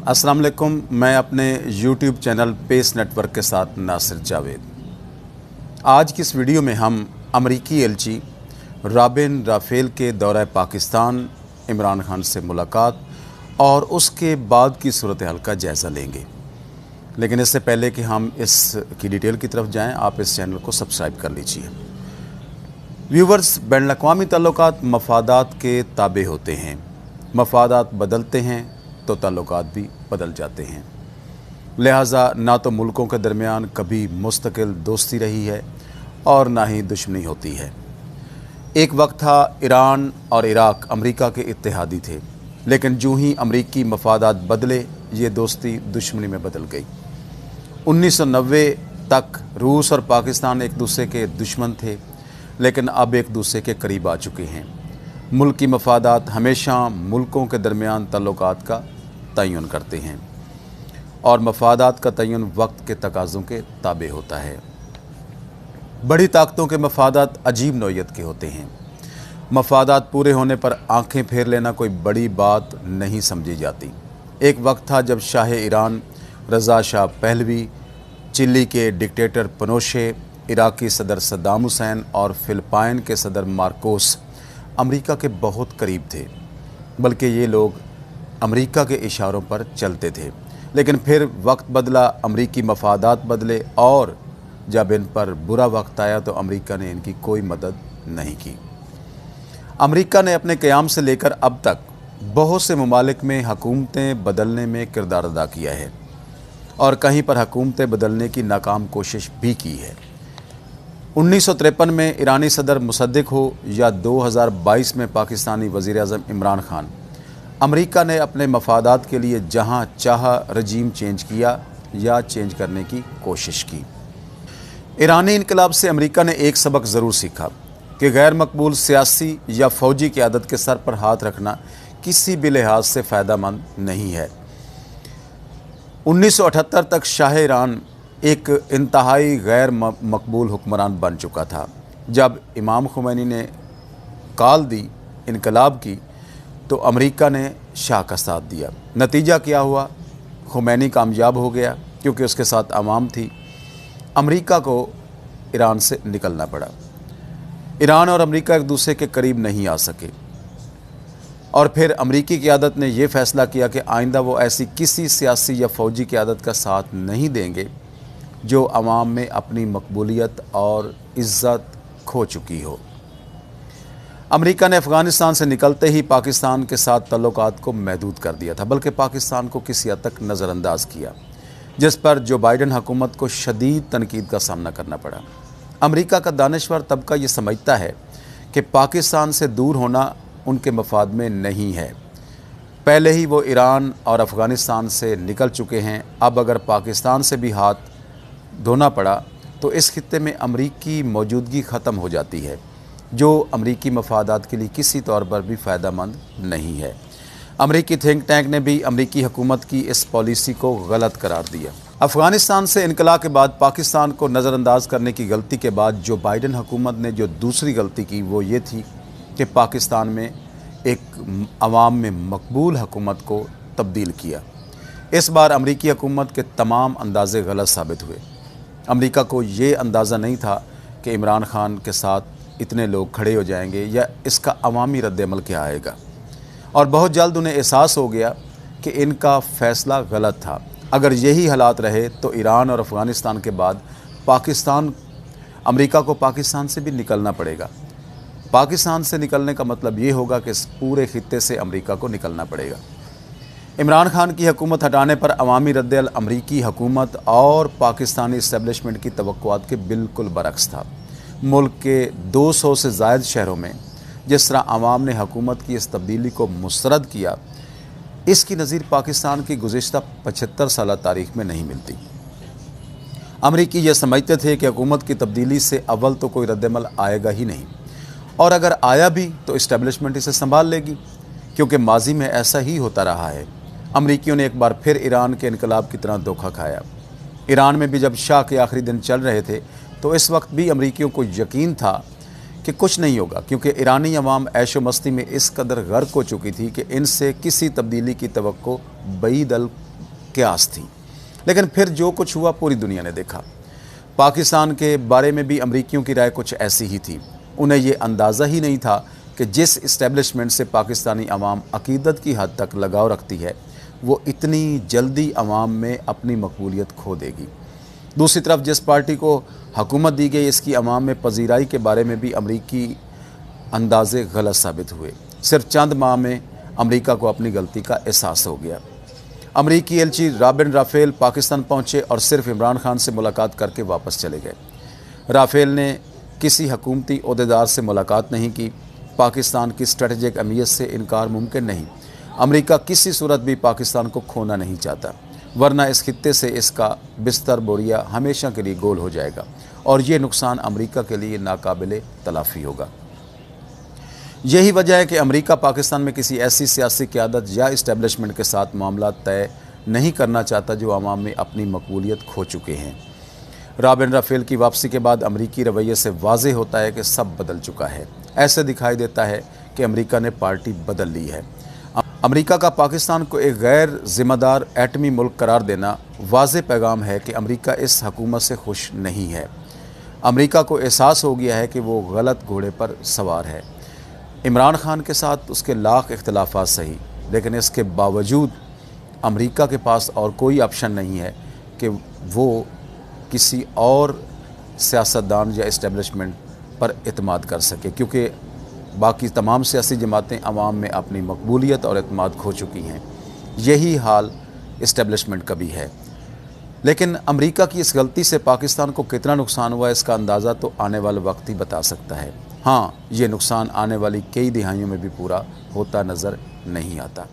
अस्सलाम वालेकुम। मैं अपने YouTube चैनल पेस नेटवर्क के साथ नासिर जावेद। आज की इस वीडियो में हम अमरीकी एलची रॉबिन राफेल के दौरा पाकिस्तान, इमरान खान से मुलाकात और उसके बाद की सूरत हाल का जायज़ा लेंगे। लेकिन इससे पहले कि हम इसकी डिटेल की तरफ जाएं, आप इस चैनल को सब्सक्राइब कर लीजिए। व्यूवर्स, बैनुल अक़वामी ताल्लुकात मफादात के ताबे होते हैं। मफादात बदलते हैं तो ताल्लुकात भी बदल जाते हैं। लिहाजा ना तो मुल्कों के दरमियान कभी मुस्तकिल दोस्ती रही है और ना ही दुश्मनी होती है। एक वक्त था ईरान और इराक़ अमेरिका के इत्तेहादी थे, लेकिन जो ही अमरीकी मफादात बदले ये दोस्ती दुश्मनी में बदल गई। 1990 तक रूस और पाकिस्तान एक दूसरे के दुश्मन थे, लेकिन अब एक दूसरे के करीब आ चुके हैं। मुल्की मफादात हमेशा मुल्कों के दरमियान ताल्लुकात का तयन करते हैं और मफादात का तयन वक्त के तकाज़ों के ताबे होता है। बड़ी ताकतों के मफादात अजीब नौइयत के होते हैं। मफादात पूरे होने पर आंखें फेर लेना कोई बड़ी बात नहीं समझी जाती। एक वक्त था जब शाह ईरान रज़ा शाह पहलवी, चिली के डिक्टेटर पनोशे, इराकी सदर सद्दाम हुसैन और फ़िलिपाइन के सदर मार्कोस अमेरिका के बहुत करीब थे, बल्कि ये लोग अमेरिका के इशारों पर चलते थे। लेकिन फिर वक्त बदला, अमरीकी मफादात बदले और जब इन पर बुरा वक्त आया तो अमेरिका ने इनकी कोई मदद नहीं की। अमेरिका ने अपने क़याम से लेकर अब तक बहुत से ममालिक में हुकूमतें बदलने में किरदार अदा किया है और कहीं पर हुकूमतें बदलने की नाकाम कोशिश भी की है। 1953 में ईरानी सदर मुसद्दिक हो या 2022 में पाकिस्तानी वज़ीर-ए-आज़म इमरान खान, अमेरिका ने अपने मफादात के लिए जहां चाहा रजीम चेंज किया या चेंज करने की कोशिश की। ईरानी इनकलाब से अमेरिका ने एक सबक ज़रूर सीखा कि गैर मकबूल सियासी या फ़ौजी क़यादत के सर पर हाथ रखना किसी भी लिहाज से फ़ायदेमंद नहीं है। 1978 तक शाह ईरान एक इंतहाई गैर मकबूल हुक्मरान बन चुका था। जब इमाम खुमैनी ने कॉल दी इनकलाब की तो अमेरिका ने शाह का साथ दिया। नतीजा क्या हुआ? खुमैनी कामयाब हो गया क्योंकि उसके साथ आवाम थी। अमेरिका को ईरान से निकलना पड़ा। ईरान और अमेरिका एक दूसरे के करीब नहीं आ सके और फिर अमरीकी क़यादत ने यह फ़ैसला किया कि आइंदा वो ऐसी किसी सियासी या फ़ौजी क़यादत का साथ नहीं देंगे जो अवाम में अपनी मकबूलियत और इज़्ज़त खो चुकी हो। अमेरिका ने अफ़गानिस्तान से निकलते ही पाकिस्तान के साथ ताल्लुकात को महदूद कर दिया था, बल्कि पाकिस्तान को किसी हद तक नज़रअंदाज किया, जिस पर जो बाइडन हुकूमत को शदीद तनकीद का सामना करना पड़ा। अमेरिका का दानिश्वर तबका ये समझता है कि पाकिस्तान से दूर होना उनके मफाद में नहीं है। पहले ही वो ईरान और अफ़गानिस्तान से निकल चुके हैं। अब अगर पाकिस्तान से भी हाथ धोना पड़ा तो इस खित्ते में अमरीकी मौजूदगी ख़त्म हो जाती है, जो अमरीकी मफादात के लिए किसी तौर पर भी फ़ायदेमंद नहीं है। अमरीकी थिंक टैंक ने भी अमरीकी हुकूमत की इस पॉलिसी को गलत करार दिया। अफ़गानिस्तान से इनकला के बाद पाकिस्तान को नज़रअंदाज करने की गलती के बाद जो बाइडन हुकूमत ने जो दूसरी गलती की वो ये थी कि पाकिस्तान में एक अवाम में मकबूल हुकूमत को तब्दील किया। इस बार अमरीकी हुकूमत के तमाम अंदाज़े गलत साबित हुए। अमेरिका को ये अंदाज़ा नहीं था कि इमरान खान के साथ इतने लोग खड़े हो जाएंगे या इसका अवामी रद्द-ए-अमल क्या आएगा, और बहुत जल्द उन्हें एहसास हो गया कि इनका फ़ैसला गलत था। अगर यही हालात रहे तो ईरान और अफ़गानिस्तान के बाद अमेरिका को पाकिस्तान से भी निकलना पड़ेगा। पाकिस्तान से निकलने का मतलब ये होगा कि इस पूरे खित्ते से अमेरिका को निकलना पड़ेगा। इमरान खान की हुकूमत हटाने पर अवामी रद्द-ए-अमल अमरीकी हुकूमत और पाकिस्तानी इस्टेब्लिशमेंट की तवक्कुआत के बिल्कुल बरक्स था। मुल्क के 200 से ज़ायद शहरों में जिस तरह अवाम ने हुकूमत की इस तब्दीली को मुस्तरद किया, इसकी नज़ीर पाकिस्तान की गुज़िश्ता 75 साल तारीख़ में नहीं मिलती। अमरीकी ये समझते थे कि हुकूमत की तब्दीली से अव्वल तो कोई रद्द-ए-अमल आएगा ही नहीं, और अगर आया भी तो इस्टेब्लिशमेंट इसे संभाल लेगी, क्योंकि माजी में ऐसा ही होता रहा है। अमरीकियों ने एक बार फिर ईरान के इनकलाब की तरह धोखा खाया। ईरान में भी जब शाह के आखिरी दिन चल रहे थे तो इस वक्त भी अमरीकियों को यकीन था कि कुछ नहीं होगा, क्योंकि ईरानी अवाम ऐशो मस्ती में इस कदर गर्क हो चुकी थी कि इनसे किसी तब्दीली की तवक्को बईद अल क्यास थी। लेकिन फिर जो कुछ हुआ पूरी दुनिया ने देखा। पाकिस्तान के बारे में भी अमरीकियों की राय कुछ ऐसी ही थी। उन्हें ये अंदाज़ा ही नहीं था कि जिस इस्टेब्लिशमेंट से पाकिस्तानी अवाम अकीदत की हद तक लगाव रखती है, वो इतनी जल्दी अवाम में अपनी मकबूलियत खो देगी। दूसरी तरफ जिस पार्टी को हुकूमत दी गई, इसकी अवाम में पजीराई के बारे में भी अमरीकी अंदाज़े गलत साबित हुए। सिर्फ चंद माह में अमरीका को अपनी गलती का एहसास हो गया। अमरीकी एलची राबिन राफेल पाकिस्तान पहुँचे और सिर्फ इमरान खान से मुलाकात करके वापस चले गए। राफेल ने किसी हुकूमती ओहदेदार से मुलाकात नहीं की। पाकिस्तान की स्ट्रेटजिक अहमियत से इनकार मुमकिन नहीं। अमरीका किसी सूरत भी पाकिस्तान को खोना नहीं चाहता, वरना इस खित्ते से इसका बिस्तर बोरिया हमेशा के लिए गोल हो जाएगा और ये नुकसान अमरीका के लिए नाकाबिले तलाफ़ी होगा। यही वजह है कि अमरीका पाकिस्तान में किसी ऐसी सियासी क़यादत या इस्टेब्लिशमेंट के साथ मामला तय नहीं करना चाहता जो अवाम में अपनी मकबूलियत खो चुके हैं। राबिन राफेल की वापसी के बाद अमरीकी रवैये से वाज़ेह होता है कि सब बदल चुका है। ऐसे दिखाई देता है कि अमरीका ने पार्टी बदल ली है। अमरीका का पाकिस्तान को एक गैर ज़िम्मेदार एटमी मुल्क करार देना वाज़ेह पैगाम है कि अमरीका इस हुकूमत से खुश नहीं है। अमरीका को एहसास हो गया है कि वो गलत घोड़े पर सवार है। इमरान खान के साथ उसके लाख इख्तलाफात सही, लेकिन इसके बावजूद अमरीका के पास और कोई ऑप्शन नहीं है कि वो किसी और सियासतदान या इस्टेब्लिशमेंट पर इत्माद कर सके, क्योंकि बाकी तमाम सियासी जमातें अवाम में अपनी मकबूलियत और इत्माद खो चुकी हैं। यही हाल इस्टेब्लिशमेंट का भी है। लेकिन अमरीका की इस गलती से पाकिस्तान को कितना नुकसान हुआ, इसका अंदाज़ा तो आने वाला वक्त ही बता सकता है। हाँ, ये नुकसान आने वाली कई दिहाइयों में भी पूरा होता नज़र नहीं आता।